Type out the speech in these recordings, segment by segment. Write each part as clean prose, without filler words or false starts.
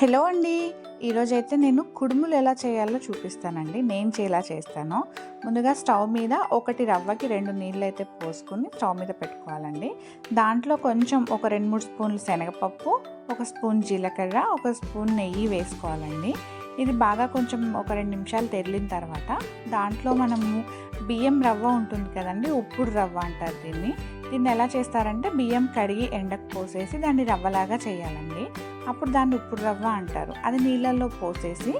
Hello అండి. ఈరోజైతే నేను కుడుములు ఎలా చేయాలో చూపిస్తానండి. నేను ఎలా చేస్తానో ముందుగా స్టవ్ మీద ఒకటి రవ్వకి 2 నీళ్ళు అయితే పోసుకుని స్టవ్ మీద పెట్టుకోవాలండి. దాంట్లో కొంచెం ఒక 2-3 స్పూన్లు శనగపప్పు, ఒక స్పూన్ జీలకర్ర, ఒక స్పూన్ నెయ్యి వేసుకోవాలండి. ఇది బాగా కొంచెం ఒక 2 నిమిషాలు తెరిలిన తర్వాత దాంట్లో మనము బియ్యం రవ్వ ఉంటుంది కదండి, ఉప్పుడు రవ్వ అంటారు దీన్ని. ఎలా చేస్తారంటే బియ్యం కడిగి ఎండకు పోసేసి దాన్ని రవ్వలాగా చేయాలండి. అప్పుడు దాన్ని ఉప్పుడు రవ్వ అంటారు. అది నీళ్ళల్లో పోసేసి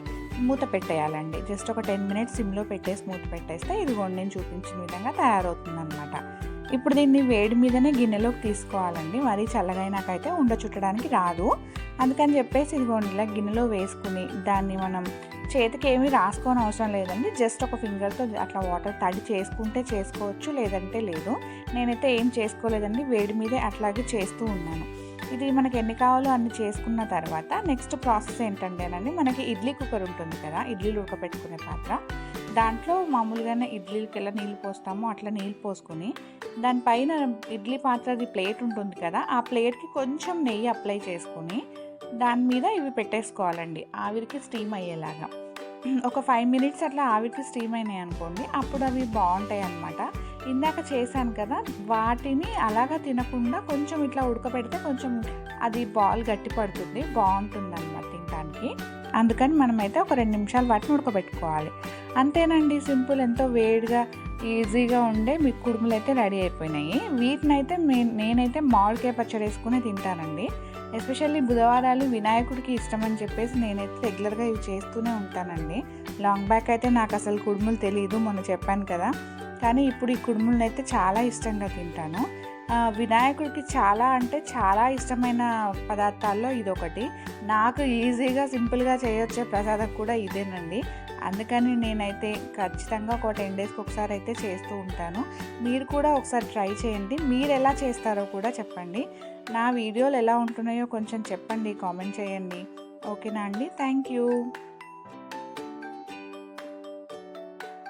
మూత పెట్టేయాలండి. జస్ట్ ఒక 10 మినిట్స్ సిమ్లో పెట్టేసి మూత పెట్టేస్తే ఇదిగోండి నేను చూపించిన విధంగా తయారవుతుందన్నమాట. ఇప్పుడు దీన్ని వేడి మీదనే గిన్నెలోకి తీసుకోవాలండి. మరీ చల్లగైనాకైతే ఉండ చుట్టడానికి రాదు. అందుకని చెప్పేసి ఇదిగోండి ఇలా గిన్నెలో వేసుకుని దాన్ని మనం చేతికి ఏమీ రాసుకోని అవసరం లేదండి. జస్ట్ ఒక ఫింగర్తో అట్లా వాటర్ తడి చేసుకుంటే చేసుకోవచ్చు, లేదంటే లేదు. నేనైతే ఏం చేసుకోలేదండి, వేడి మీదే అట్లాగే చేస్తూ ఉన్నాను. ఇది మనకి ఎన్ని కావాలో అన్ని చేసుకున్న తర్వాత నెక్స్ట్ ప్రాసెస్ ఏంటంటేనండి, మనకి ఇడ్లీ కుక్కర్ ఉంటుంది కదా, ఇడ్లీలు ఉడకబెట్టుకునే పాత్ర. దాంట్లో మామూలుగానే ఇడ్లీలకి ఎలా నీళ్ళు పోస్తామో అట్లా నీళ్ళు పోసుకొని దానిపైన ఇడ్లీ పాత్రది ప్లేట్ ఉంటుంది కదా, ఆ ప్లేట్కి కొంచెం నెయ్యి అప్లై చేసుకొని దాని మీద ఇవి పెట్టేసుకోవాలండి ఆవిరికి స్టీమ్ అయ్యేలాగా. ఒక 5 మినిట్స్ అట్లా ఆవిరికి స్టీమ్ అయినాయి అనుకోండి, అప్పుడు అవి బాగుంటాయి అన్నమాట. ఇందాక చేశాను కదా, వాటిని అలాగా తినకుండా కొంచెం ఇట్లా ఉడకబెడితే కొంచెం అది బాల్ గట్టి పడుతుంది, బాగుంటుంది అన్నమాట తినడానికి. అందుకని మనమైతే ఒక 2 నిమిషాలు వాటిని ఉడకబెట్టుకోవాలి. అంతేనండి, సింపుల్. ఎంతో వేడిగా ఈజీగా ఉండే మీ కుడుములు అయితే రెడీ అయిపోయినాయి. వీటినైతే నేనైతే మామిడికాయ పచ్చడి వేసుకుని తింటానండి. ఎస్పెషల్లీ బుధవారాలు వినాయకుడికి ఇష్టమని చెప్పేసి నేనైతే రెగ్యులర్గా ఇవి చేస్తూనే ఉంటానండి. లాంగ్ బ్యాక్ అయితే నాకు అసలు కుడుములు తెలియదు, మొన్న చెప్పాను కదా, కానీ ఇప్పుడు ఈ కుడుములను అయితే చాలా ఇష్టంగా తింటాను. వినాయకుడికి చాలా అంటే చాలా ఇష్టమైన పదార్థాల్లో ఇదొకటి. నాకు ఈజీగా సింపుల్గా చేయొచ్చే ప్రసాదం కూడా ఇదేనండి. అందుకని నేనైతే ఖచ్చితంగా ఒక 10 డేస్కి ఒకసారి అయితే చేస్తూ ఉంటాను. మీరు కూడా ఒకసారి ట్రై చేయండి. మీరు ఎలా చేస్తారో కూడా చెప్పండి. నా వీడియోలు ఎలా ఉంటున్నాయో కొంచెం చెప్పండి, కామెంట్ చేయండి. ఓకేనా అండి? Thank you.